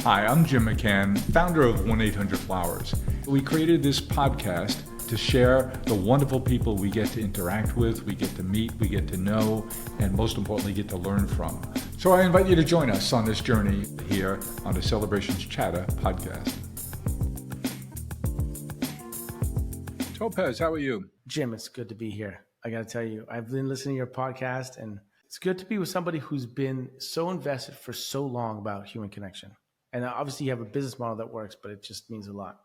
Hi, I'm Jim McCann, founder of 1-800-Flowers. We created this podcast to share the wonderful people we get to interact with, we get to meet, we get to know, and most importantly, get to learn from. So I invite you to join us on this journey here on the Celebrations Chatter podcast. Topaz, how are you? Jim, it's good to be here. I got to tell you, I've been listening to your podcast, and it's good to be with somebody who's been so invested for so long about human connection. And obviously you have a business model that works, but it just means a lot.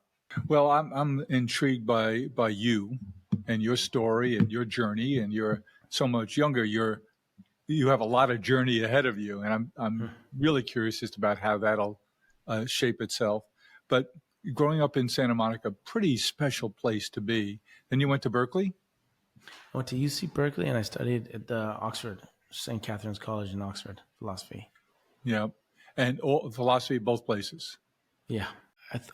Well, I'm intrigued by you and your story and your journey, and you're so much younger. You have a lot of journey ahead of you, and I'm really curious just about how that'll shape itself. But growing up in Santa Monica, pretty special place to be. Then you went to Berkeley? I went to UC Berkeley, and I studied at the Oxford, St. Catherine's College in Oxford, philosophy. Yeah. And philosophy, both places. Yeah.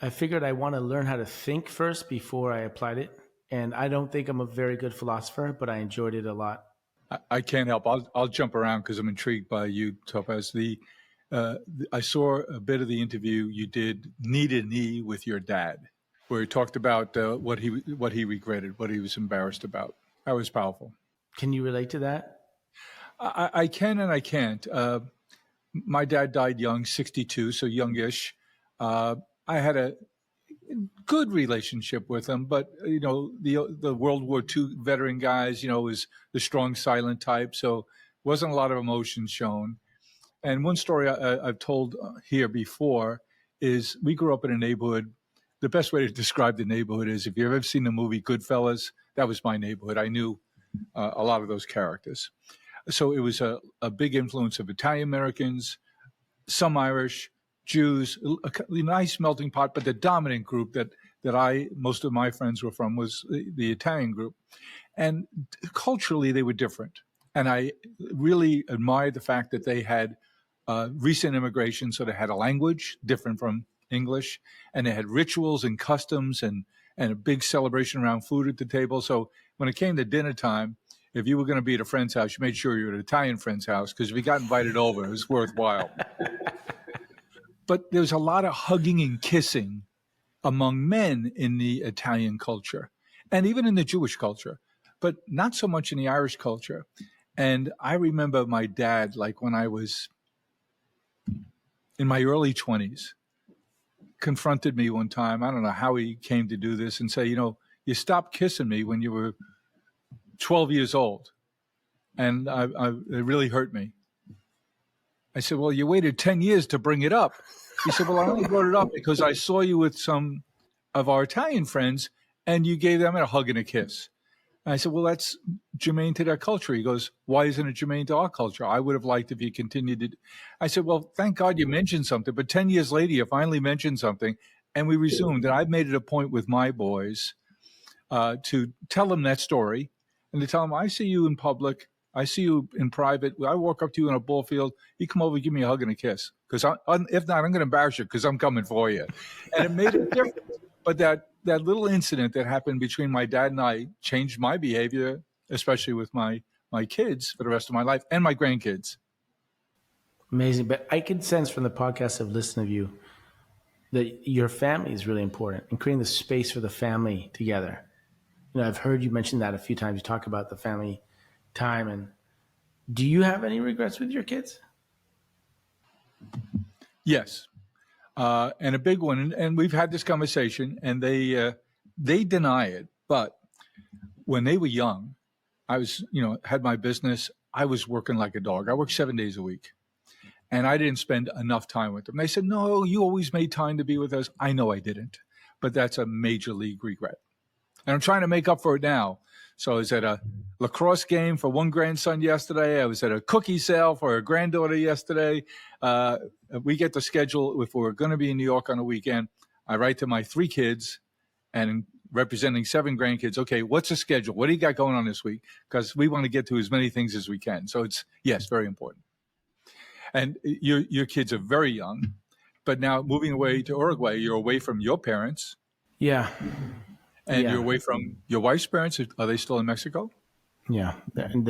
I figured I want to learn how to think first before I applied it. And I don't think I'm a very good philosopher, but I enjoyed it a lot. I can't help. I'll jump around because I'm intrigued by you, Topaz. I saw a bit of the interview you did knee to knee with your dad, where he talked about what he regretted, what he was embarrassed about. That was powerful. Can you relate to that? I can and I can't. My dad died young, 62, so youngish. I had a good relationship with him, but the World War II veteran guys, was the strong, silent type, so wasn't a lot of emotion shown. And one story I've told here before is we grew up in a neighborhood. The best way to describe the neighborhood is if you've ever seen the movie Goodfellas, that was my neighborhood. I knew a lot of those characters. So it was a big influence of Italian Americans, some Irish, Jews, a nice melting pot, but the dominant group that most of my friends were from was the Italian group. And culturally, they were different. And I really admired the fact that they had recent immigration, so they had a language different from English, and they had rituals and customs and a big celebration around food at the table. So when it came to dinner time, if you were going to be at a friend's house, you made sure you were at an Italian friend's house, because if you got invited over, it was worthwhile. But there's a lot of hugging and kissing among men in the Italian culture, and even in the Jewish culture, but not so much in the Irish culture. And I remember my dad, like when I was in my early 20s, confronted me one time. I don't know how he came to do this, and say, you stopped kissing me when you were 12 years old. And it really hurt me. I said, well, you waited 10 years to bring it up. He said, well, I only brought it up because I saw you with some of our Italian friends and you gave them a hug and a kiss. And I said, well, that's germane to their culture. He goes, why isn't it germane to our culture? I would have liked if you continued to. I said, well, thank God you mentioned something. But 10 years later, you finally mentioned something. And we resumed. And I made it a point with my boys to tell them that story. And to tell them, I see you in public. I see you in private. I walk up to you in a ball field. You come over, give me a hug and a kiss. Because if not, I'm going to embarrass you because I'm coming for you. And it made a difference. But that little incident that happened between my dad and I changed my behavior, especially with my kids for the rest of my life and my grandkids. Amazing. But I can sense from the podcast I've listened to you that your family is really important and creating the space for the family together. I've heard you mention that a few times. You talk about the family time. And do you have any regrets with your kids? Yes. And a big one. And we've had this conversation, and they deny it. But when they were young, I was, had my business. I was working like a dog. I worked 7 days a week. And I didn't spend enough time with them. They said, no, you always made time to be with us. I know I didn't. But that's a major league regret. And I'm trying to make up for it now. So I was at a lacrosse game for one grandson yesterday. I was at a cookie sale for a granddaughter yesterday. We get the schedule if we're going to be in New York on a weekend. I write to my 3 kids and representing 7 grandkids. Okay, what's the schedule? What do you got going on this week? Because we want to get to as many things as we can. So it's, yes, very important. And your kids are very young. But now moving away to Uruguay, you're away from your parents. Yeah. And you're away from your wife's parents. Are they still in Mexico? Yeah. And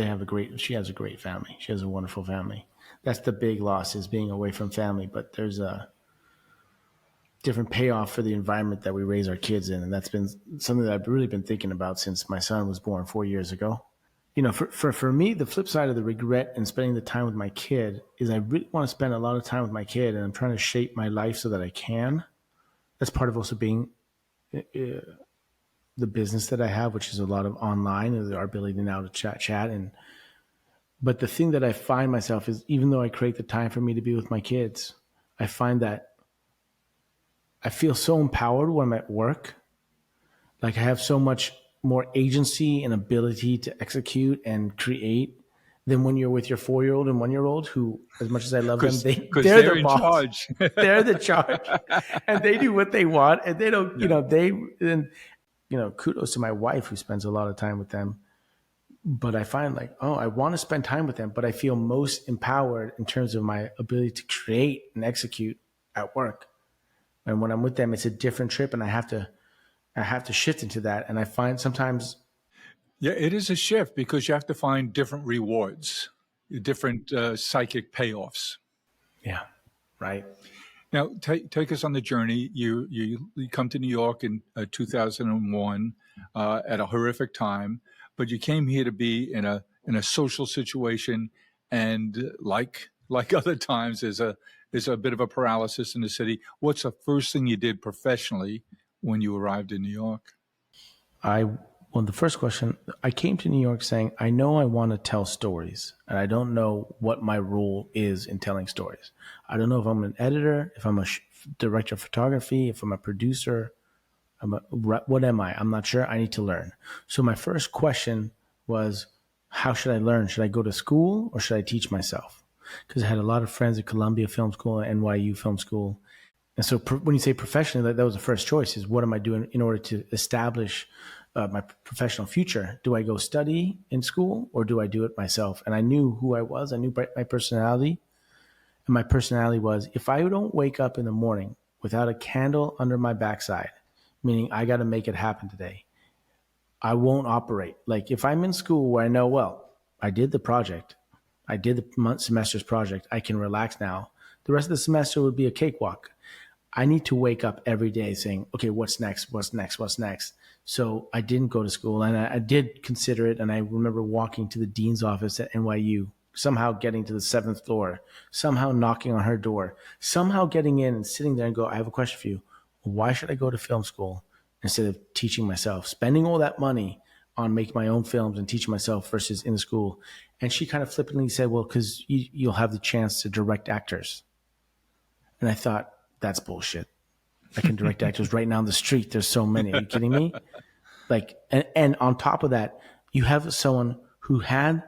she has a great family. She has a wonderful family. That's the big loss, is being away from family. But there's different payoff for the environment that we raise our kids in. And that's been something that I've really been thinking about since my son was born 4 years ago. You know, for me, the flip side of the regret and spending the time with my kid is I really want to spend a lot of time with my kid, and I'm trying to shape my life so that I can. That's part of also being the business that I have, which is a lot of online, and our ability now to chat. But the thing that I find myself is, even though I create the time for me to be with my kids, I find that I feel so empowered when I'm at work. Like I have so much more agency and ability to execute and create than when you're with your 4-year-old and 1-year-old, who, as much as I love them, they're the in boss. charge. They're the charge, and they do what they want, and they don't. Kudos to my wife who spends a lot of time with them. But I find like, I want to spend time with them, but I feel most empowered in terms of my ability to create and execute at work. And when I'm with them, it's a different trip, and I have to shift into that. And I find sometimes, Yeah, it is a shift because you have to find different rewards, different psychic payoffs. yeah, right. Now, take us on the journey. You come to New York in 2001 at a horrific time, but you came here to be in a social situation, and like other times, there's a bit of a paralysis in the city. What's the first thing you did professionally when you arrived in New York? The first question, I came to New York saying, I know I want to tell stories, and I don't know what my role is in telling stories. I don't know if I'm an editor, if I'm a director of photography, if I'm a producer. What am I? I'm not sure. I need to learn. So my first question was, how should I learn? Should I go to school or should I teach myself? Because I had a lot of friends at Columbia Film School and NYU Film School. And so when you say professionally, that was the first choice, is what am I doing in order to establish my professional future? Do I go study in school or do I do it myself? And I knew who I was. I knew my personality. And my personality was, if I don't wake up in the morning without a candle under my backside, meaning I got to make it happen today, I won't operate. Like if I'm in school where I know, well, I did the project, I did the semester's project, I can relax now. The rest of the semester would be a cakewalk. I need to wake up every day saying, okay, what's next? What's next? What's next? So I didn't go to school, and I did consider it. And I remember walking to the dean's office at NYU, somehow getting to the 7th floor, somehow knocking on her door, somehow getting in and sitting there and go, I have a question for you. Why should I go to film school instead of teaching myself, spending all that money on making my own films and teaching myself versus in the school? And she kind of flippantly said, well, because you'll have the chance to direct actors. And I thought, that's bullshit. I can direct actors right now on the street. There's so many. Are you kidding me? Like, and on top of that, you have someone who had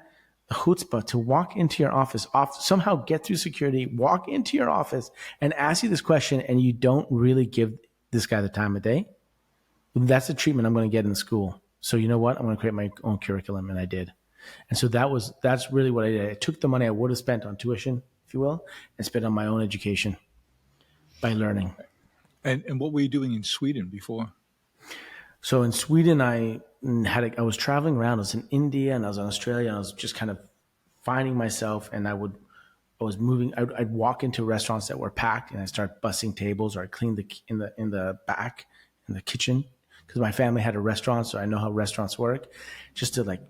the chutzpah to walk into your office, somehow get through security, walk into your office and ask you this question, and you don't really give this guy the time of day. That's the treatment I'm going to get in school. So you know what? I'm going to create my own curriculum, and I did. And so that's really what I did. I took the money I would have spent on tuition, if you will, and spent on my own education by learning. And what were you doing in Sweden before? So in Sweden, I was traveling around. I was in India and I was in Australia. And I was just kind of finding myself, and I was moving. I'd walk into restaurants that were packed, and I start bussing tables, or I clean in the back in the kitchen, because my family had a restaurant, so I know how restaurants work, just to like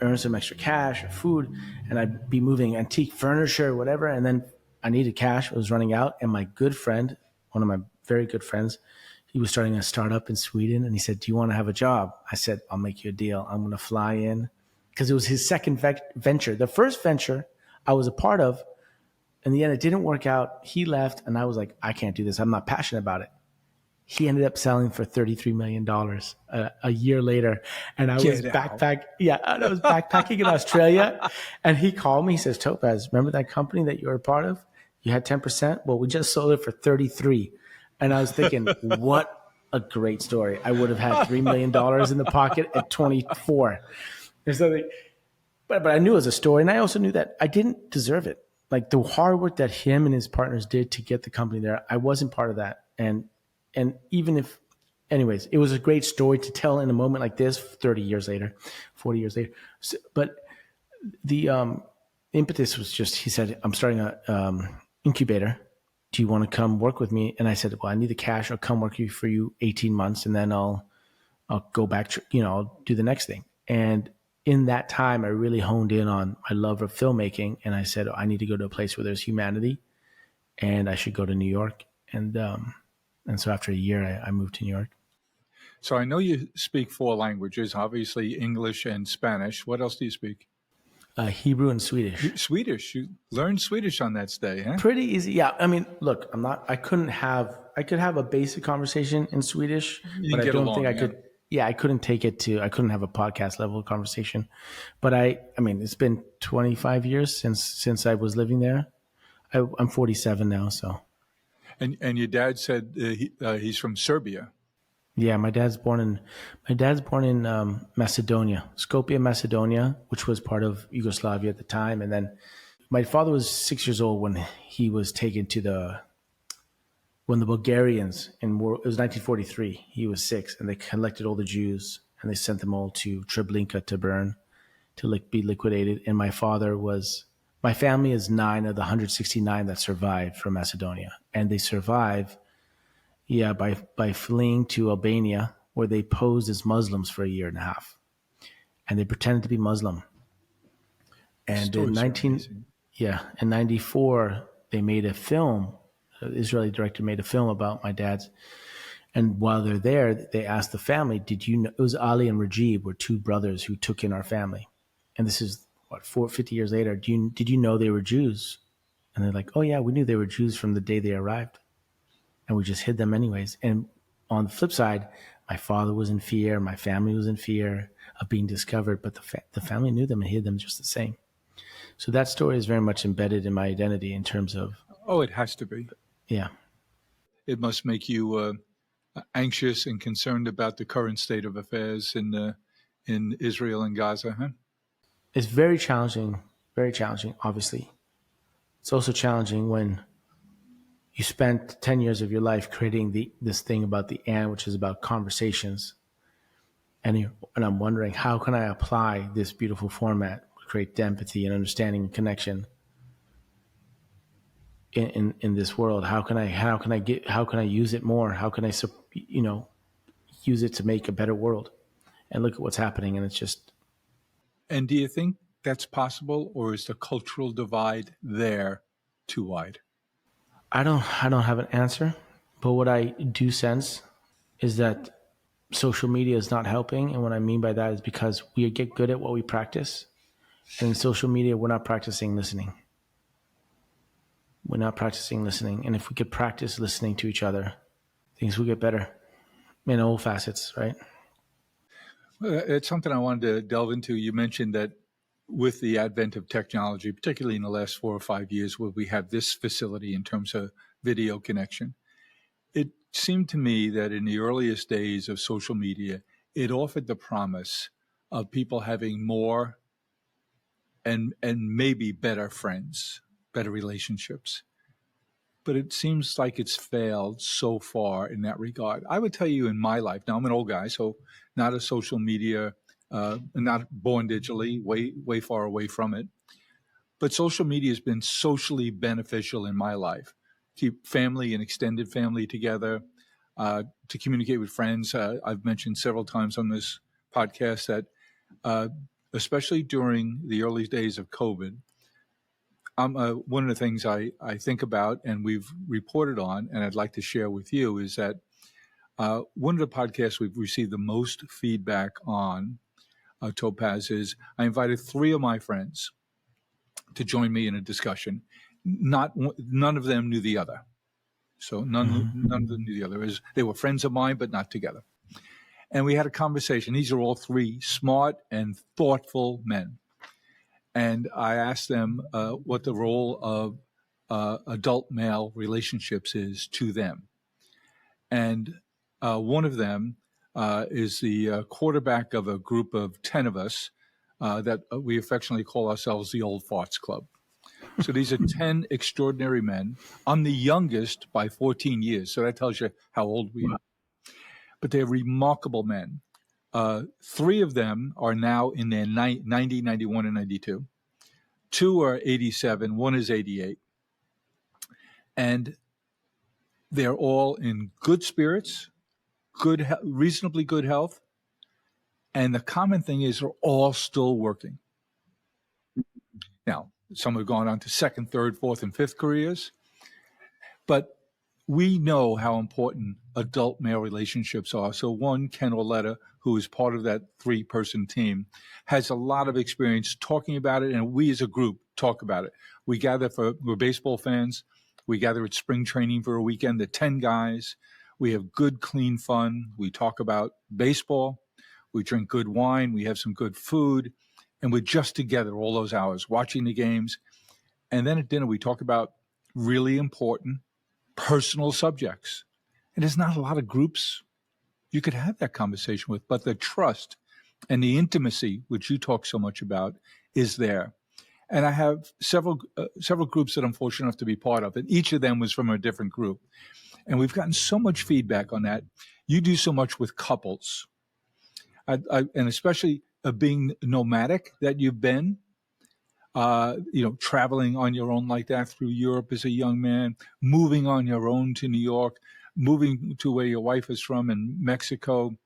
earn some extra cash or food. And I'd be moving antique furniture, whatever. And then I needed cash. It was running out, and my good friend, one of my very good friends, he was starting a startup in Sweden, and he said, do you want to have a job? I said, I'll make you a deal. I'm going to fly in, because it was his second venture. The first venture I was a part of, in the end, it didn't work out. He left, and I was like, I can't do this. I'm not passionate about it. He ended up selling for $33 million a year later. And I was backpacking in Australia, and he called me. He says, Topaz, remember that company that you were a part of? You had 10%? Well, we just sold it for 33. And I was thinking, what a great story. I would have had $3 million in the pocket at 24. There's something, but I knew it was a story. And I also knew that I didn't deserve it. Like the hard work that him and his partners did to get the company there, I wasn't part of that. And even if, anyways, it was a great story to tell in a moment like this, 30 years later, 40 years later. So, but the impetus was just, he said, I'm starting a incubator. do you want to come work with me? And I said, well, I need the cash. I'll come work for you 18 months and then I'll go back, I'll do the next thing. And in that time, I really honed in on my love of filmmaking. And I said, I need to go to a place where there's humanity and I should go to New York. And so after a year, I moved to New York. So I know you speak 4 languages, obviously English and Spanish. What else do you speak? Hebrew and Swedish. Swedish. You learned Swedish on that stay, huh? Pretty easy. Yeah. I mean, look, I could have a basic conversation in Swedish, You but I get don't along, think I yeah. could. Yeah, I couldn't have a podcast level conversation. But I mean, it's been 25 years since I was living there. I'm 47 now. So And your dad said he's from Serbia. yeah, my dad's born in Macedonia, Skopje, Macedonia, which was part of Yugoslavia at the time. And then my father was 6 years old when he was taken to when the Bulgarians it was 1943. He was 6, and they collected all the Jews and they sent them all to Treblinka to burn, to be liquidated. And my family is 9 of the 169 that survived from Macedonia, and they survive. Yeah, by fleeing to Albania, where they posed as Muslims for a year and a half, and they pretended to be Muslim. And in 94, they made a film. An Israeli director made a film about my dad's. And while they're there, they asked the family, "Did you know?" It was Ali and Rajib were 2 brothers who took in our family, and this is 50 years later. Did you know they were Jews? And they're like, "Oh yeah, we knew they were Jews from the day they arrived." And we just hid them anyways. And on the flip side, my father was in fear. My family was in fear of being discovered, but the family knew them and hid them just the same. So that story is very much embedded in my identity in terms of. Oh, it has to be. Yeah. It must make you anxious and concerned about the current state of affairs in Israel and Gaza, huh? It's very challenging, obviously. It's also challenging when you spent 10 years of your life creating this thing about the and, which is about conversations. And I'm wondering, how can I apply this beautiful format to create empathy and understanding and connection in this world? How can I use it more? How can I, use it to make a better world? And look at what's happening. And it's just. And do you think that's possible, or is the cultural divide there too wide? I don't have an answer, but what I do sense is that social media is not helping. And what I mean by that is because we get good at what we practice. And in social media, we're not practicing listening. And if we could practice listening to each other, things will get better in all facets, right? It's something I wanted to delve into. You mentioned that with the advent of technology, particularly in the last 4 or 5 years, where we have this facility in terms of video connection, it seemed to me that in the earliest days of social media, it offered the promise of people having more and maybe better friends, better relationships. But it seems like it's failed so far in that regard. I would tell you in my life, now I'm an old guy, so not a social media, not born digitally, way far away from it. But social media has been socially beneficial in my life. Keep family and extended family together, to communicate with friends. I've mentioned several times on this podcast that especially during the early days of COVID, one of the things I think about and we've reported on, and I'd like to share with you, is that one of the podcasts we've received the most feedback on, Topaz, is I invited 3 of my friends to join me in a discussion. None of them knew the other. So none of them knew the other. They were friends of mine, but not together. And we had a conversation. These are all 3 smart and thoughtful men. And I asked them what the role of adult male relationships is to them. And one of them is the quarterback of a group of 10 of us that we affectionately call ourselves the Old Farts Club. So these are 10 extraordinary men. I'm the youngest by 14 years, so that tells you how old we are. But they're remarkable men. 3 of them are now in their 90, 91, and 92. 2 are 87. 1 is 88. And They're all in good spirits, reasonably good health, and the common thing is they're all still working. Now, some have gone on to second, third, fourth, and fifth careers, but we know how important adult male relationships are. So one, Ken Orletta, who is part of that 3-person team, has a lot of experience talking about it, and we as a group talk about it. We're baseball fans. We gather at spring training for a weekend, the 10 guys. We have good, clean fun. We talk about baseball. We drink good wine. We have some good food. And we're just together all those hours watching the games. And then at dinner, we talk about really important personal subjects. And there's not a lot of groups you could have that conversation with, but the trust and the intimacy, which you talk so much about, is there. And I have several groups that I'm fortunate enough to be part of, and each of them was from a different group. And we've gotten so much feedback on that. You do so much with couples, and especially being nomadic that you've been, traveling on your own like that through Europe as a young man, moving on your own to New York, moving to where your wife is from in Mexico,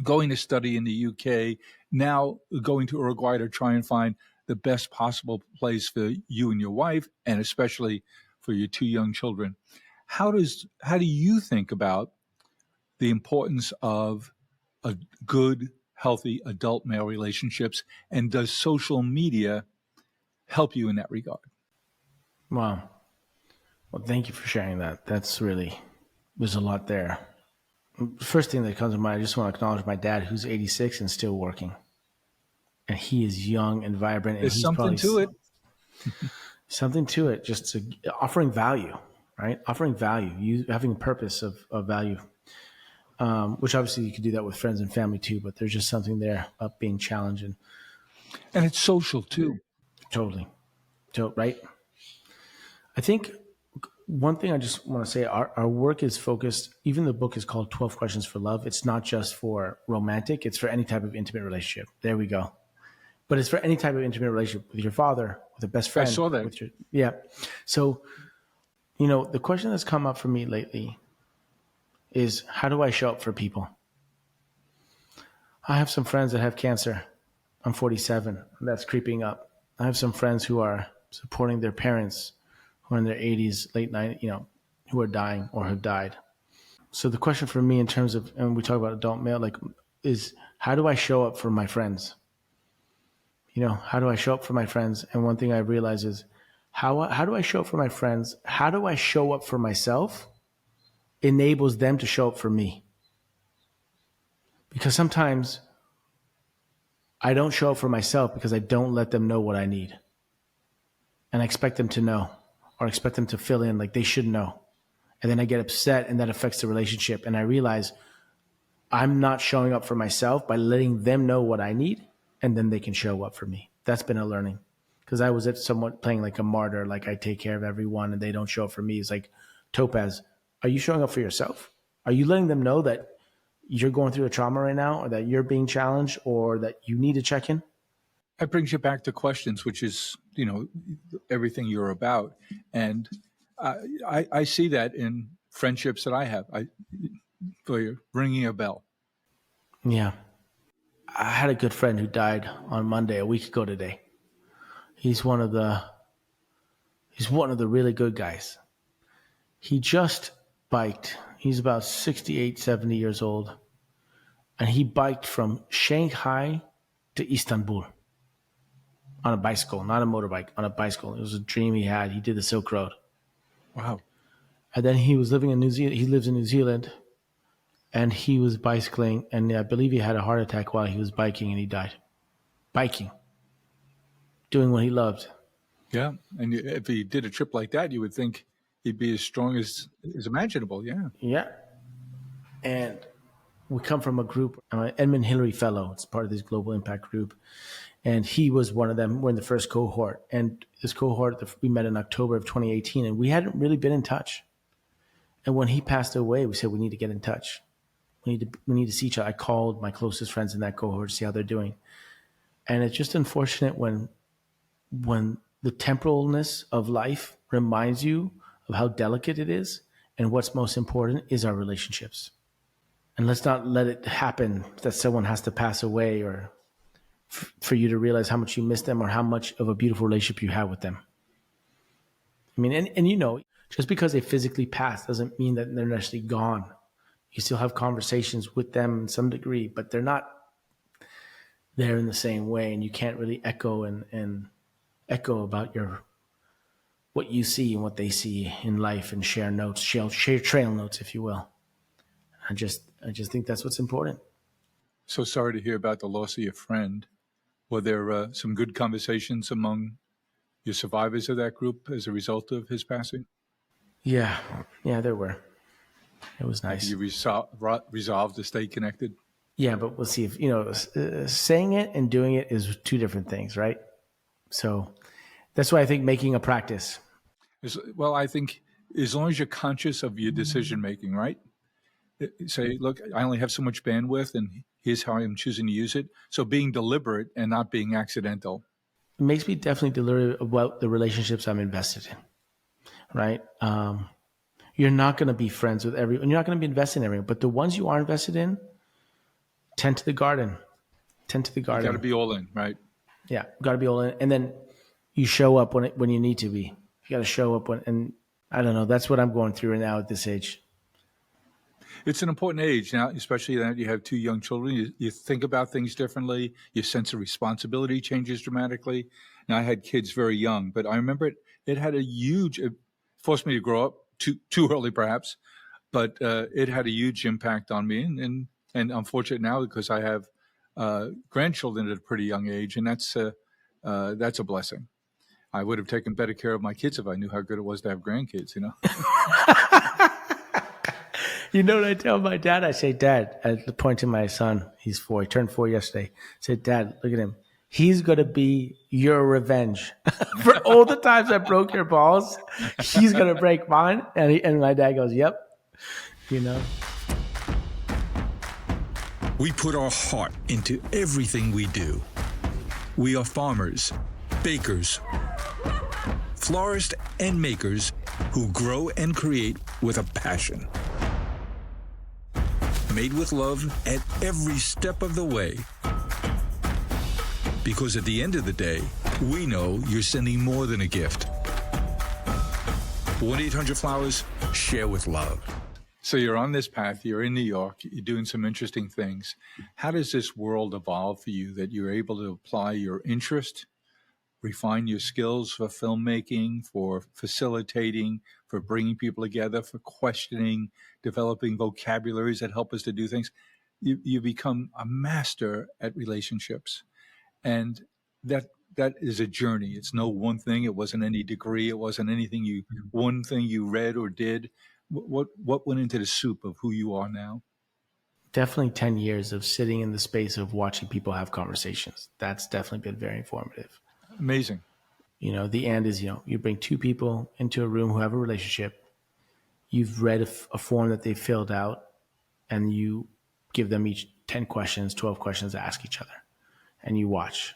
going to study in the UK, now going to Uruguay to try and find the best possible place for you and your wife, and especially for your 2 young children. How do you think about the importance of a good, healthy adult male relationships, and does social media help you in that regard? Wow. Well, thank you for sharing that. There's a lot there. The first thing that comes to mind, I just want to acknowledge my dad, who's 86 and still working. And he is young and vibrant. And There's something to it. Something to it, just offering value, right? Offering value, you having a purpose of value, which obviously you could do that with friends and family too, but there's just something there of being challenging. And it's social too. Totally. Right? I think one thing I just want to say, our work is focused, even the book is called 12 Questions for Love. It's not just for romantic, it's for any type of intimate relationship. There we go. But it's for any type of intimate relationship with your father, with a best friend. I saw that. So, the question that's come up for me lately is, how do I show up for people? I have some friends that have cancer. I'm 47. That's creeping up. I have some friends who are supporting their parents who are in their 80s, late 90s, who are dying or have died. So the question for me in terms of, and we talk about adult male, is how do I show up for my friends? How do I show up for my friends? And one thing I realize is, how do I show up for my friends? How do I show up for myself? Enables them to show up for me. Because sometimes I don't show up for myself because I don't let them know what I need. And I expect them to know, or expect them to fill in like they should know. And then I get upset, and that affects the relationship. And I realize I'm not showing up for myself by letting them know what I need, and then they can show up for me. That's been a learning. Because I was somewhat playing like a martyr, like I take care of everyone and they don't show up for me. It's like, Topaz, are you showing up for yourself? Are you letting them know that you're going through a trauma right now, or that you're being challenged, or that you need to check in? That brings you back to questions, which is, everything you're about. And I see that in friendships that I have. For you, ringing a bell. Yeah. I had a good friend who died on Monday, a week ago today. He's one of the really good guys. He just biked. He's about 68, 70 years old. And he biked from Shanghai to Istanbul on a bicycle, not a motorbike, on a bicycle. It was a dream he had. He did the Silk Road. Wow. And then he was living in New Zealand. He lives in New Zealand. And he was bicycling. And I believe he had a heart attack while he was biking, and he died. Biking. Doing what he loved. Yeah. And if he did a trip like that, you would think he'd be as strong as imaginable. Yeah. Yeah. And we come from a group, Edmund Hillary Fellow. It's part of this global impact group. And he was one of them. We're in the first cohort. And this cohort, we met in October of 2018, and we hadn't really been in touch. And when he passed away, we said, we need to get in touch. We need to see each other. I called my closest friends in that cohort to see how they're doing. And it's just unfortunate when the temporalness of life reminds you of how delicate it is, And what's most important is our relationships. And let's not let it happen that someone has to pass away or for you to realize how much you miss them or how much of a beautiful relationship you have with them. I mean, and you know, just because they physically pass doesn't mean that they're necessarily gone. You still have conversations with them in some degree, but they're not there in the same way. And you can't really echo and echo about what you see and what they see in life and share notes, share trail notes, if you will. I just think that's what's important. So sorry to hear about the loss of your friend. Were there some good conversations among your survivors of that group as a result of his passing? Yeah, there were. It was nice. You resolved to stay connected? Yeah, but we'll see if, saying it and doing it is two different things, right? So that's why I think making a practice. Well, I think as long as you're conscious of your decision making, right? Say, look, I only have so much bandwidth and here's how I'm choosing to use it. So being deliberate and not being accidental. It makes me definitely deliberate about the relationships I'm invested in, right? You're not going to be friends with everyone. You're not going to be invested in everyone. But the ones you are invested in, tend to the garden. Tend to the garden. You got to be all in, right? Yeah, got to be all in. And then you show up when you need to be. You got to show up and I don't know. That's what I'm going through right now at this age. It's an important age now, especially that you have two young children. You think about things differently. Your sense of responsibility changes dramatically. Now, I had kids very young, but I remember it had it forced me to grow up too early, perhaps, but it had a huge impact on me. And I'm fortunate now because I have grandchildren at a pretty young age, and that's a blessing. I would have taken better care of my kids if I knew how good it was to have grandkids, You know what I tell my dad? I say, Dad, I point to my son. He's 4. He turned 4 yesterday. I said, Dad, look at him. He's going to be your revenge. For all the times I broke your balls, he's going to break mine. And my dad goes, yep. We put our heart into everything we do. We are farmers, bakers, florists, and makers who grow and create with a passion. Made with love at every step of the way. Because at the end of the day, we know you're sending more than a gift. 1-800-Flowers, share with love. So you're on this path, you're in New York, you're doing some interesting things. How does this world evolve for you that you're able to apply your interest, refine your skills for filmmaking, for facilitating, for bringing people together, for questioning, developing vocabularies that help us to do things? You become a master at relationships. And that is a journey. It's no one thing. It wasn't any degree. It wasn't anything one thing you read or did. What went into the soup of who you are now? Definitely 10 years of sitting in the space of watching people have conversations. That's definitely been very informative. Amazing. The end is, you bring two people into a room who have a relationship. You've read a form that they filled out, and you give them each 10 questions, 12 questions to ask each other, and you watch.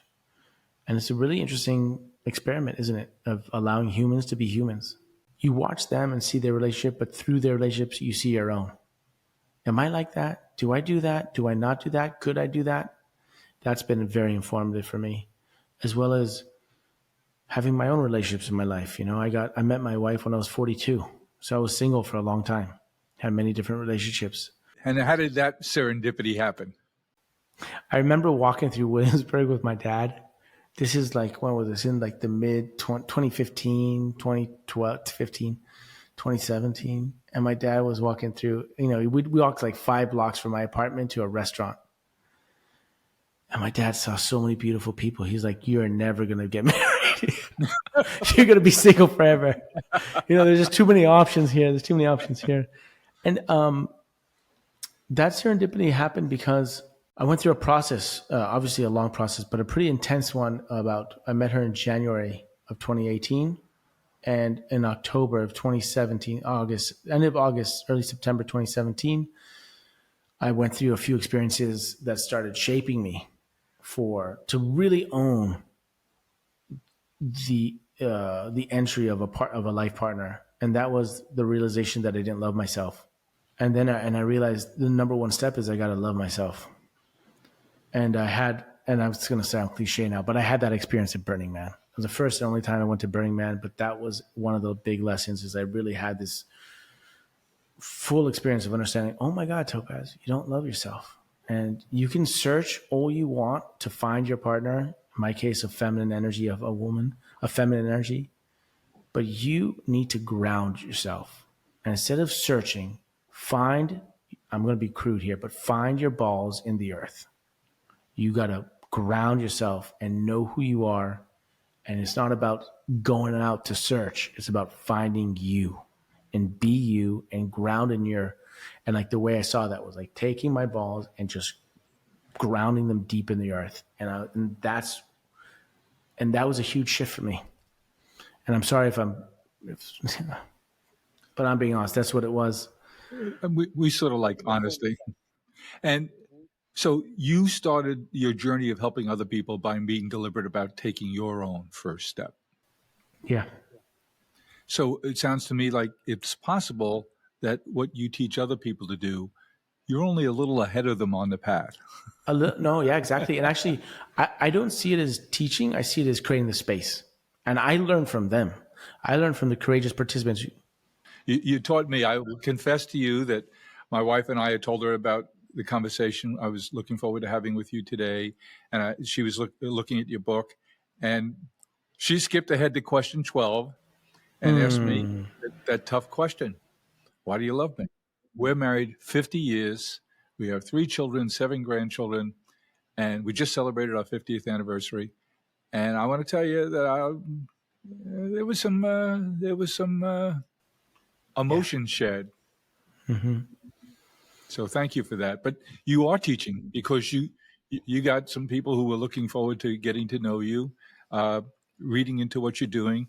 And it's a really interesting experiment, isn't it, of allowing humans to be humans. You watch them and see their relationship, but through their relationships, you see your own. Am I like that? Do I do that? Do I not do that? Could I do that? That's been very informative for me, as well as having my own relationships in my life. I met my wife when I was 42. So I was single for a long time, had many different relationships. And how did that serendipity happen? I remember walking through Williamsburg with my dad. This is when was this? In the mid 2015, 2012, 15, 2017. And my dad was walking through, we walked 5 blocks from my apartment to a restaurant. And my dad saw so many beautiful people. He's like, you're never going to get married. You're going to be single forever. There's just too many options here. There's too many options here. And that serendipity happened because I went through a process, obviously a long process, but a pretty intense one I met her in January of 2018. And in October of 2017, end of August, early September 2017, I went through a few experiences that started shaping me to really own the entry of a life partner And that was the realization that I didn't love myself. And then I realized the number one step is I got to love myself. And I was going to sound cliche now, but I had that experience at Burning Man. It was the first and only time I went to Burning Man, but that was one of the big lessons is I really had this full experience of understanding, oh my God, Topaz, you don't love yourself. And you can search all you want to find your partner. In my case, a feminine energy of a woman, a feminine energy, but you need to ground yourself. And instead of searching, I'm going to be crude here, but find your balls in the earth. You got to ground yourself and know who you are. And it's not about going out to search. It's about finding you and be you and ground in and like the way I saw that was like taking my balls and just grounding them deep in the earth. And that was a huge shift for me. And I'm sorry but I'm being honest. That's what it was. We sort of like honesty. And so you started your journey of helping other people by being deliberate about taking your own first step. Yeah. So it sounds to me like it's possible that what you teach other people to do, you're only a little ahead of them on the path. No, yeah, exactly. And actually, I don't see it as teaching. I see it as creating the space. And I learn from them. I learn from the courageous participants. You taught me. I will confess to you that my wife and I had told her about the conversation I was looking forward to having with you today. And she was looking at your book, and she skipped ahead to question 12 and asked me that tough question. Why do you love me? We're married 50 years. We have 3 children, 7 grandchildren, and we just celebrated our 50th anniversary. And I want to tell you that there was some emotion shed. Mm-hmm. So thank you for that. But you are teaching because you got some people who are looking forward to getting to know you, reading into what you're doing.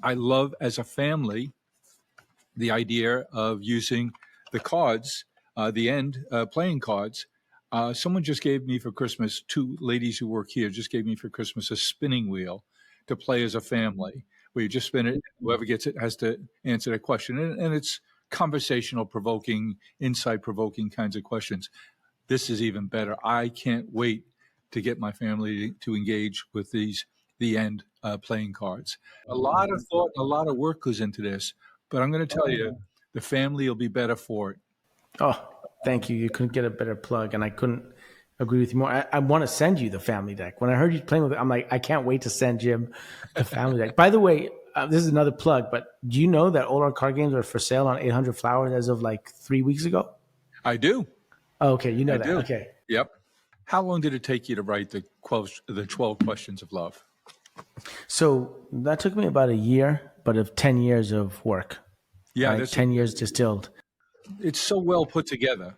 I love, as a family, the idea of using the cards, the end playing cards. Someone just gave me for Christmas, 2 ladies who work here just gave me for Christmas a spinning wheel to play as a family, where you just spin it. Whoever gets it has to answer that question. And it's conversational, provoking, insight-provoking kinds of questions. This is even better. I can't wait to get my family to engage with the end playing cards. A lot of thought, a lot of work goes into this, but I'm going to tell you, the family will be better for it. Oh, thank you. You couldn't get a better plug, and I couldn't agree with you more. I want to send you the family deck. When I heard you playing with it, I'm like, I can't wait to send Jim the family deck. By the way, this is another plug, but do you know that all our card games are for sale on 800 Flowers as of like 3 weeks ago? I do. Oh, okay, you know that. Do. Okay. Yep. How long did it take you to write the 12 questions of love? So that took me about a year, but of 10 years of work. Yeah, right? 10 years distilled. It's so well put together.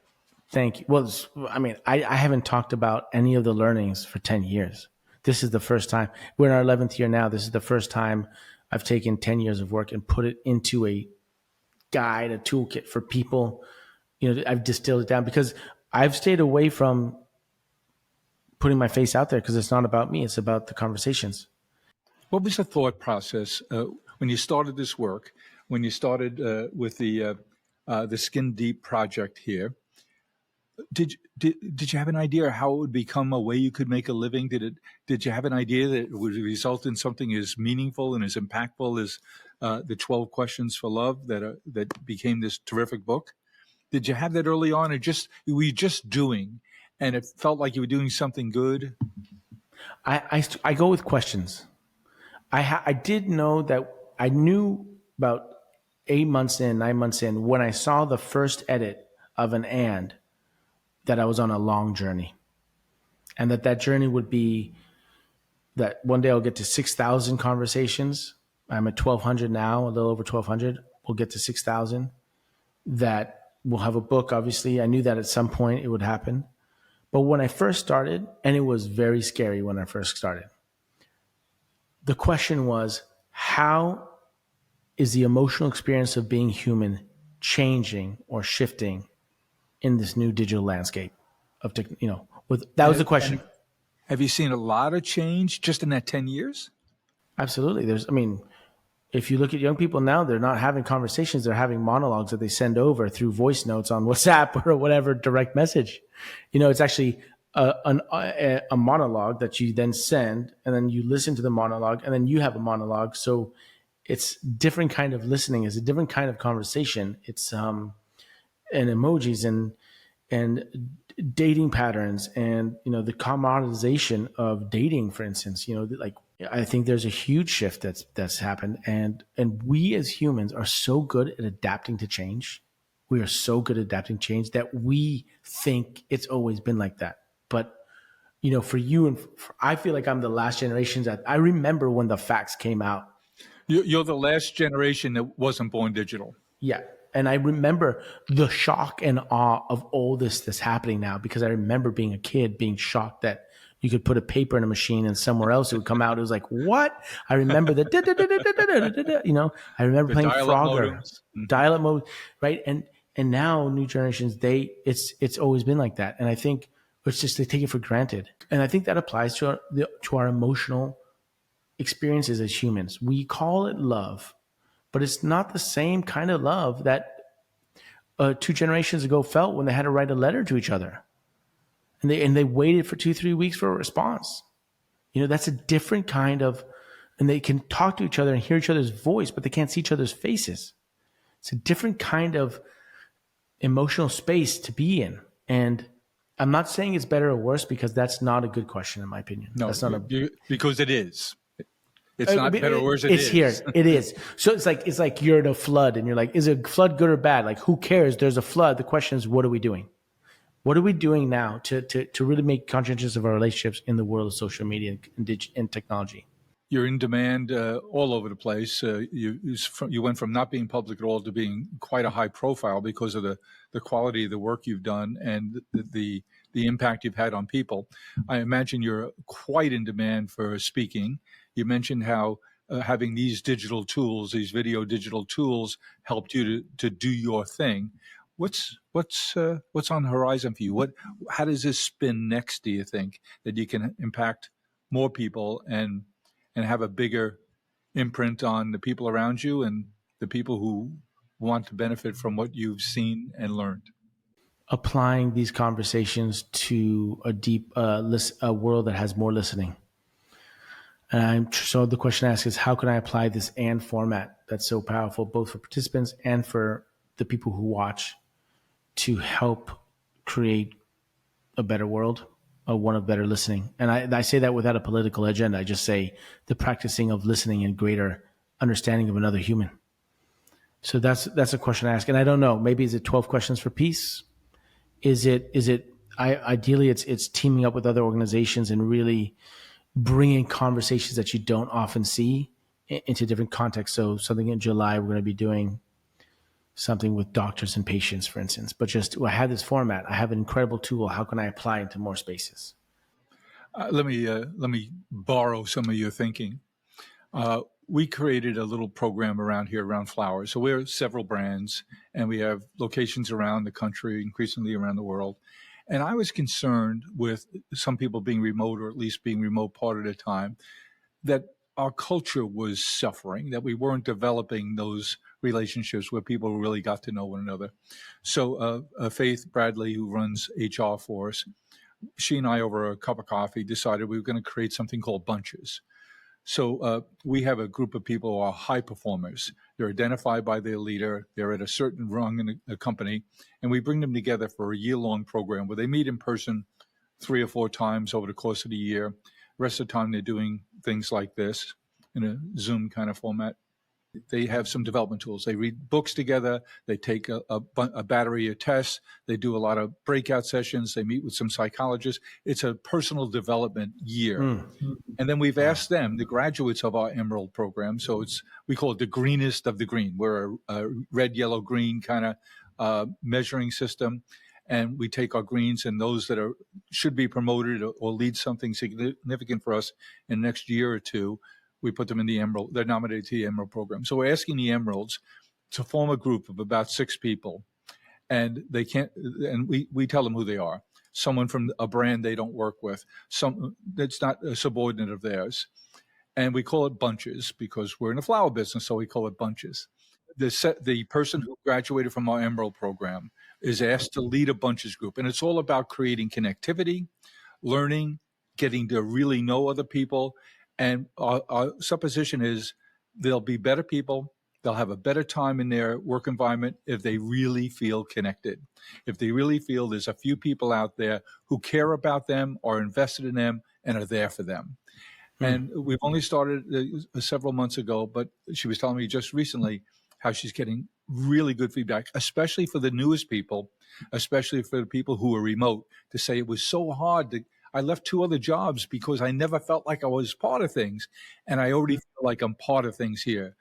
Thank you. Well, I mean, I haven't talked about any of the learnings for 10 years. This is the first time. We're in our 11th year now. This is the first time I've taken 10 years of work and put it into a guide, a toolkit for people. You know, I've distilled it down because I've stayed away from putting my face out there because it's not about me. It's about the conversations. What was the thought process when you started this work, when you started with the Skin Deep project here? Did you have an idea how it would become a way you could make a living? Did you have an idea that it would result in something as meaningful and as impactful as the 12 Questions for Love that became this terrific book? Did you have that early on, or were you just doing, and it felt like you were doing something good? I go with questions. I did know that I knew about 8 months in, 9 months in, when I saw the first edit of an and, that I was on a long journey, and that journey would be that one day I'll get to 6,000 conversations. I'm at 1,200 now, a little over 1,200. We'll get to 6,000. That we'll have a book, obviously. I knew that at some point it would happen. But when I first started, and it was very scary when I first started, the question was, how is the emotional experience of being human changing or shifting in this new digital landscape of, that was the question. Have you seen a lot of change just in that 10 years? Absolutely. if you look at young people now, they're not having conversations. They're having monologues that they send over through voice notes on WhatsApp or whatever direct message. It's actually a monologue that you then send, and then you listen to the monologue, and then you have a monologue. So it's different kind of listening. It's a different kind of conversation. It's and emojis and dating patterns, and the commoditization of dating, for instance. Like, I think there's a huge shift that's happened, and we as humans are so good at adapting to change. We are so good at adapting change that we think it's always been like that. But for you and I feel like I'm the last generation that I remember when the fax came out. You're the last generation that wasn't born digital. Yeah. And I remember the shock and awe of all this that's happening now, because I remember being a kid being shocked that you could put a paper in a machine and somewhere else it would come out. It was like, what? I remember the, I remember playing Frogger, dial-up mode, right? And now new generations, it's always been like that. And I think it's just they take it for granted. And I think that applies to our emotional experiences as humans. We call it love, but it's not the same kind of love that 2 generations ago felt when they had to write a letter to each other, and they waited for 2-3 weeks for a response. That's a different kind of, and they can talk to each other and hear each other's voice, but they can't see each other's faces. It's a different kind of emotional space to be in. And I'm not saying it's better or worse, because that's not a good question in my opinion. No, that's not because it is. It's not better or worse. It's here. It is. So it's like you're in a flood, and you're like, is a flood good or bad? Like, who cares? There's a flood. The question is, what are we doing? What are we doing now to really make conscientious of our relationships in the world of social media and technology? You're in demand all over the place. You went from not being public at all to being quite a high profile because of the quality of the work you've done and the impact you've had on people. I imagine you're quite in demand for speaking. You mentioned how having these digital tools, these video digital tools, helped you to do your thing. What's on the horizon for you? How does this spin next? Do you think that you can impact more people and have a bigger imprint on the people around you and the people who want to benefit from what you've seen and learned? Applying these conversations to a deep a world that has more listening. So the question asked is, how can I apply this and format that's so powerful, both for participants and for the people who watch, to help create a better world, one of better listening? And I say that without a political agenda. I just say the practicing of listening and greater understanding of another human. So that's a question I ask. And I don't know, maybe is it 12 questions for peace? Ideally it's teaming up with other organizations and really bringing conversations that you don't often see into different contexts. So something in July, we're going to be doing something with doctors and patients, for instance. But I have this format. I have an incredible tool. How can I apply it to more spaces? Let me borrow some of your thinking. We created a little program around here around flowers. So we're several brands, and we have locations around the country, increasingly around the world. And I was concerned with some people being remote, or at least being remote part of the time, that our culture was suffering, that we weren't developing those relationships where people really got to know one another. So Faith Bradley, who runs HR for us, she and I, over a cup of coffee, decided we were going to create something called bunches. So we have a group of people who are high performers. They're identified by their leader. They're at a certain rung in a company, and we bring them together for a year-long program where they meet in person 3 or 4 times over the course of the year. The rest of the time, they're doing things like this in a Zoom kind of format. They have some development tools. They read books together. They take a battery of tests. They do a lot of breakout sessions. They meet with some psychologists. It's a personal development year. And then we've asked them, the graduates of our Emerald program, so we call it the greenest of the green. We're a red, yellow, green kind of measuring system. And we take our greens and those that should be promoted or lead something significant for us in the next year or two. We put them in the Emerald. They're nominated to the Emerald program. So we're asking the Emeralds to form a group of about 6 people, and they can't. And we tell them who they are. Someone from a brand they don't work with. Some that's not a subordinate of theirs, and we call it bunches because we're in the flower business, so we call it bunches. The person who graduated from our Emerald program is asked to lead a bunches group, and it's all about creating connectivity, learning, getting to really know other people. And our supposition is they'll be better people. They'll have a better time in their work environment if they really feel connected. If they really feel there's a few people out there who care about them, are invested in them, and are there for them. And we've only started several months ago, but she was telling me just recently how she's getting really good feedback, especially for the newest people, especially for the people who are remote, to say it was so hard to. I left 2 other jobs because I never felt like I was part of things. And I already feel like I'm part of things here.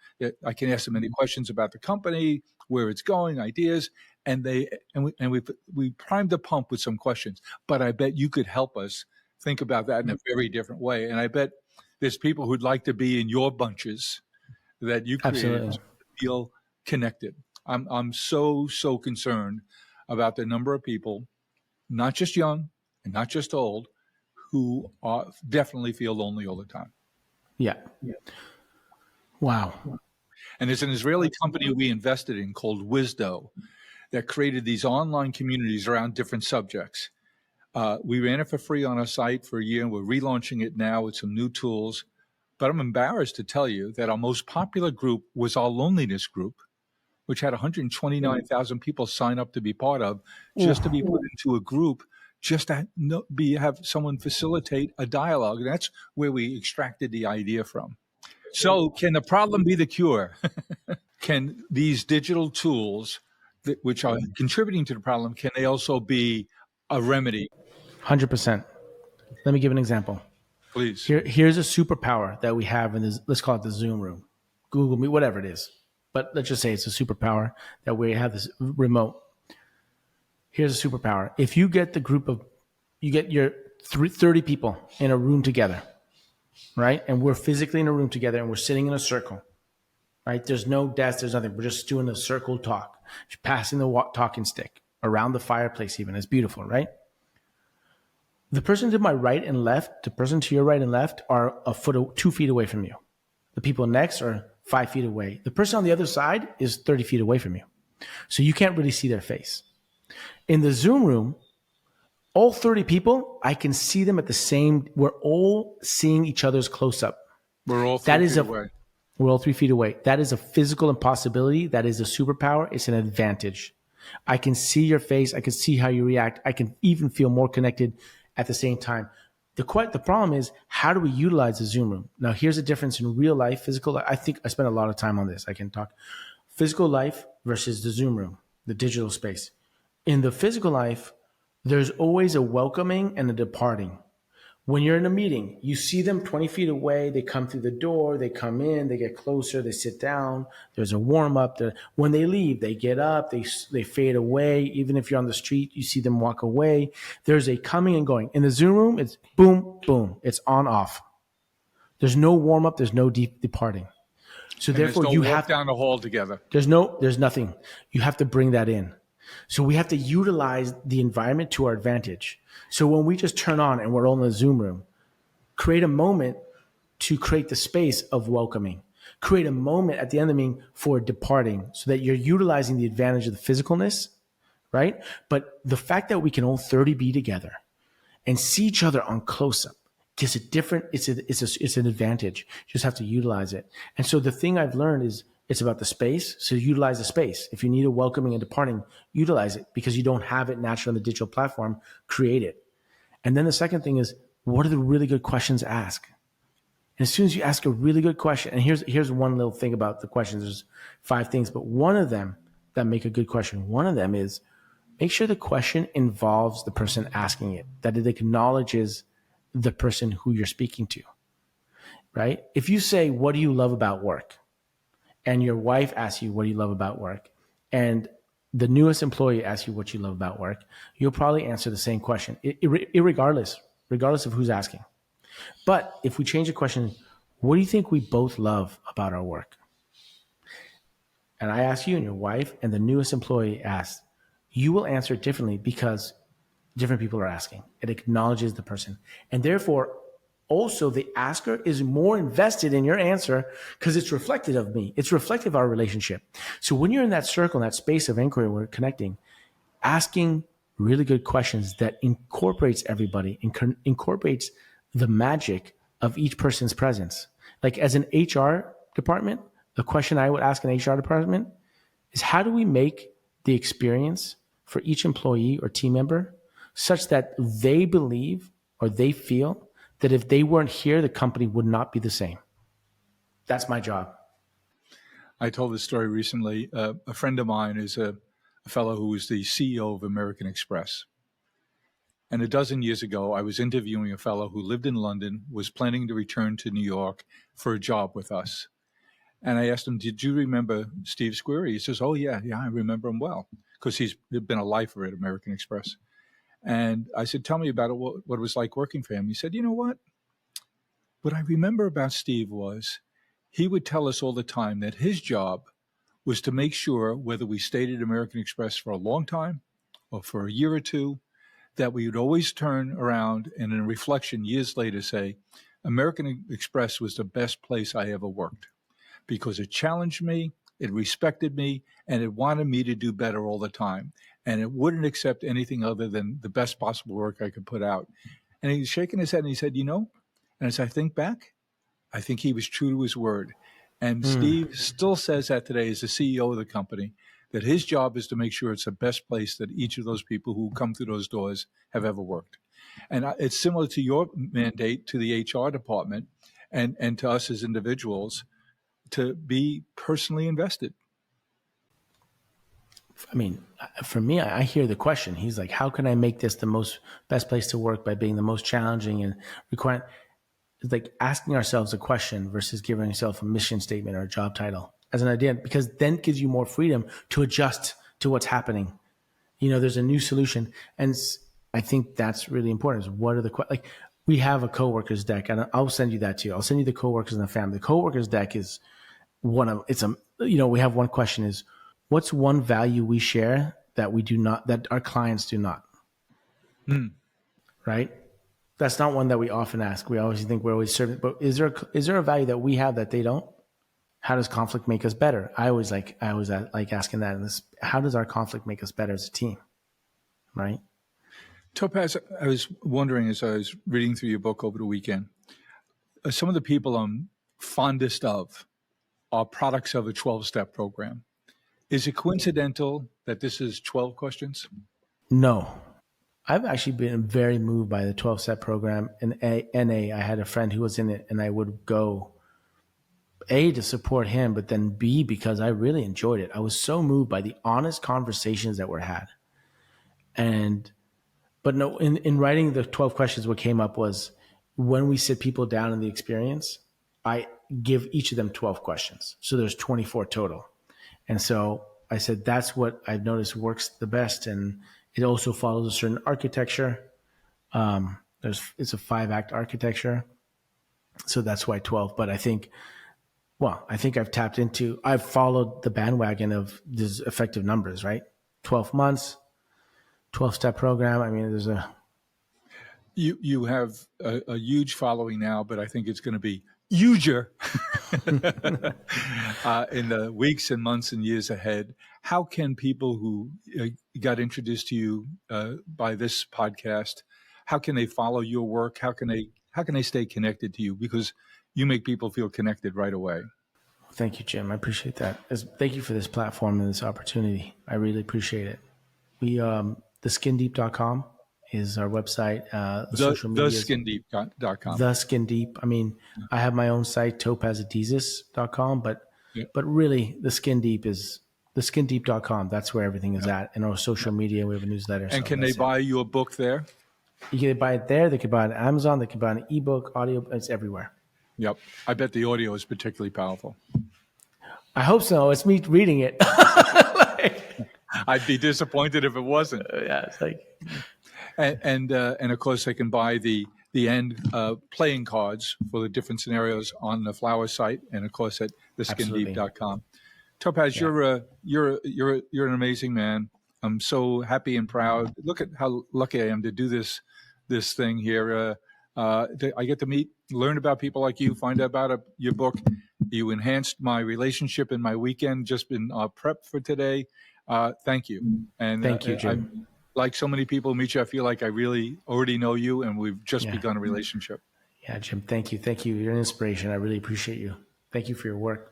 I can ask them any questions about the company, where it's going, ideas, and we primed the pump with some questions. But I bet you could help us think about that in a very different way. And I bet there's people who'd like to be in your bunches that you created to feel connected. I'm so concerned about the number of people, not just young and not just old, who definitely feel lonely all the time. Yeah. Wow. And there's an Israeli company we invested in called Wisdo that created these online communities around different subjects. We ran it for free on our site for a year, and we're relaunching it now with some new tools. But I'm embarrassed to tell you that our most popular group was our loneliness group, which had 129,000 people sign up to be part of, just to be put into a group, just to have someone facilitate a dialogue. And that's where we extracted the idea from. So can the problem be the cure? Can these digital tools, which are contributing to the problem, can they also be a remedy? 100%. Let me give an example. Please. Here's a superpower that we have in this, let's call it the Zoom room, Google Meet, whatever it is. But let's just say it's a superpower that we have this remote. Here's a superpower. If you get you get your 30 people in a room together, right? And we're physically in a room together and we're sitting in a circle, right? There's no desk, there's nothing. We're just doing a circle talk, just passing the talking stick around the fireplace even. It's beautiful, right? The person to my right and left, the person to your right and left are 2 feet away from you. The people next are 5 feet away. The person on the other side is 30 feet away from you. So you can't really see their face. In the Zoom room, all 30 people, I can see them at the same, we're all seeing each other's close up. We're all 3 feet away. We're all 3 feet away. That is a physical impossibility. That is a superpower. It's an advantage. I can see your face. I can see how you react. I can even feel more connected at the same time. The problem is, how do we utilize the Zoom room? Now, here's a difference in real life, physical life. I think I spent a lot of time on this. I can talk physical life versus the Zoom room, the digital space. In the physical life, there's always a welcoming and a departing. When you're in a meeting, you see them 20 feet away. They come through the door. They come in. They get closer. They sit down. There's a warm up. When they leave, they get up. They fade away. Even if you're on the street, you see them walk away. There's a coming and going. In the Zoom room, it's boom, boom. It's on, off. There's no warm up. There's no deep departing. So And therefore, there's no you walk have down the hall together. there's nothing. You have to bring that in. So we have to utilize the environment to our advantage. So when we just turn on and we're all in the Zoom room, create a moment to create the space of welcoming. Create a moment at the end of the meeting for departing so that you're utilizing the advantage of the physicalness, right? But the fact that we can all 30 be together and see each other on close up gives it different, it's an advantage. You just have to utilize it. And so the thing I've learned is it's about the space. So utilize the space. If you need a welcoming and departing, utilize it because you don't have it naturally on the digital platform, create it. And then the second thing is, what are the really good questions to ask? And as soon as you ask a really good question, and here's one little thing about the questions, there's 5 things, but one of them that make a good question, one of them is make sure the question involves the person asking it, that it acknowledges the person who you're speaking to, right? If you say, what do you love about work? And your wife asks you, what do you love about work? And the newest employee asks you what you love about work, you'll probably answer the same question, regardless of who's asking. But if we change the question, what do you think we both love about our work? And I ask you and your wife and the newest employee asks, you will answer it differently because different people are asking. It acknowledges the person. And therefore, Also, the asker is more invested in your answer because it's reflective of me. It's reflective of our relationship. So when you're in that circle, in that space of inquiry, we're connecting, asking really good questions that incorporates everybody, incorporates the magic of each person's presence. Like as an HR department, the question I would ask an HR department is how do we make the experience for each employee or team member such that they believe or they feel that if they weren't here, the company would not be the same. That's my job. I told this story recently. A friend of mine is a fellow who was the CEO of American Express. And a dozen years ago, I was interviewing a fellow who lived in London, was planning to return to New York for a job with us. And I asked him, did you remember Steve Squeri? He says, oh, yeah, I remember him well, because he's been a lifer at American Express. And I said, tell me about it, what it was like working for him. He said, you know what? What I remember about Steve was he would tell us all the time that his job was to make sure, whether we stayed at American Express for a long time or for a year or two, that we would always turn around and in a reflection years later say, American Express was the best place I ever worked because it challenged me, it respected me, and it wanted me to do better all the time. And it wouldn't accept anything other than the best possible work I could put out. And he's shaking his head and he said, you know, and as I think back, I think he was true to his word. And Steve still says that today as the CEO of the company, that his job is to make sure it's the best place that each of those people who come through those doors have ever worked. And it's similar to your mandate to the HR department and to us as individuals to be personally invested. I mean, for me, I hear the question. He's like, how can I make this the best place to work by being the most challenging and requiring? It's like asking ourselves a question versus giving yourself a mission statement or a job title as an idea, because then it gives you more freedom to adjust to what's happening. You know, there's a new solution. And I think that's really important. Is what are like we have a coworkers deck, and I'll send you that too. I'll send you the coworkers and the family. The coworkers deck is we have one question is, what's one value we share that we do not, that our clients do not? Right? That's not one that we often ask. We always think we're always serving, but is there a value that we have that they don't? How does conflict make us better? I always like asking that. How does our conflict make us better as a team? Right? Topaz, I was wondering as I was reading through your book over the weekend, some of the people I'm fondest of are products of a 12-step program. Is it coincidental that this is 12 questions? No. I've actually been very moved by the 12-step program. In NA, I had a friend who was in it, and I would go, A, to support him, but then B, because I really enjoyed it. I was so moved by the honest conversations that were had. But no, in writing the 12 questions, what came up was when we sit people down in the experience, I give each of them 12 questions. So there's 24 total. And so I said, that's what I've noticed works the best. And it also follows a certain architecture. It's a 5-act architecture. So that's why 12. But I think I've followed the bandwagon of these effective numbers, right? 12 months, 12-step program. I mean, You have a huge following now, but I think it's going to be huger in the weeks and months and years ahead. How can people who got introduced to you by this podcast, how can they follow your work? How can they stay connected to you? Because you make people feel connected right away. Thank you, Jim. I appreciate that. Thank you for this platform and this opportunity. I really appreciate it. We theskindeep.com is our website. Social media. Theskindeep.com. The Skin Deep. I mean, I have my own site, topazadizes.com, but really the Skin Deep is theskindeep.com. That's where everything is at. And our social media, we have a newsletter. And can they buy your book there? You can buy it there. They can buy it on Amazon. They can buy it on ebook, audio. It's everywhere. Yep. I bet the audio is particularly powerful. I hope so. It's me reading it. I'd be disappointed if it wasn't. Yeah, it's like... And of course, they can buy the end playing cards for the different scenarios on the Flower site, and of course at theskindeep.com. Topaz, you're an amazing man. I'm so happy and proud. Look at how lucky I am to do this thing here. I get to learn about people like you, find out about your book. You enhanced my relationship in my weekend, just been prep for today. Thank you. And Thank you, Jim. like so many people meet you, I feel like I really already know you, and we've just begun a relationship. Yeah, Jim, thank you. Thank you. You're an inspiration. I really appreciate you. Thank you for your work.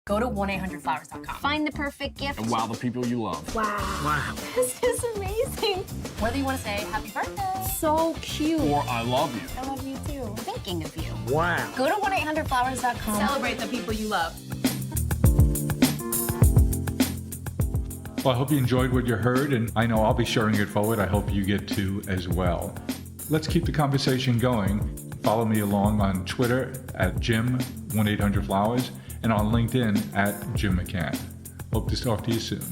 Go to 1-800-Flowers.com. Find the perfect gift. And wow the people you love. Wow. This is amazing. Whether you want to say happy birthday. So cute. Or I love you. I love you too. Thinking of you. Wow. Go to 1-800-Flowers.com. Celebrate the people you love. Well, I hope you enjoyed what you heard, and I know I'll be sharing it forward. I hope you get to as well. Let's keep the conversation going. Follow me along on Twitter at Jim1800Flowers and on LinkedIn at Jim McCann. Hope to talk to you soon.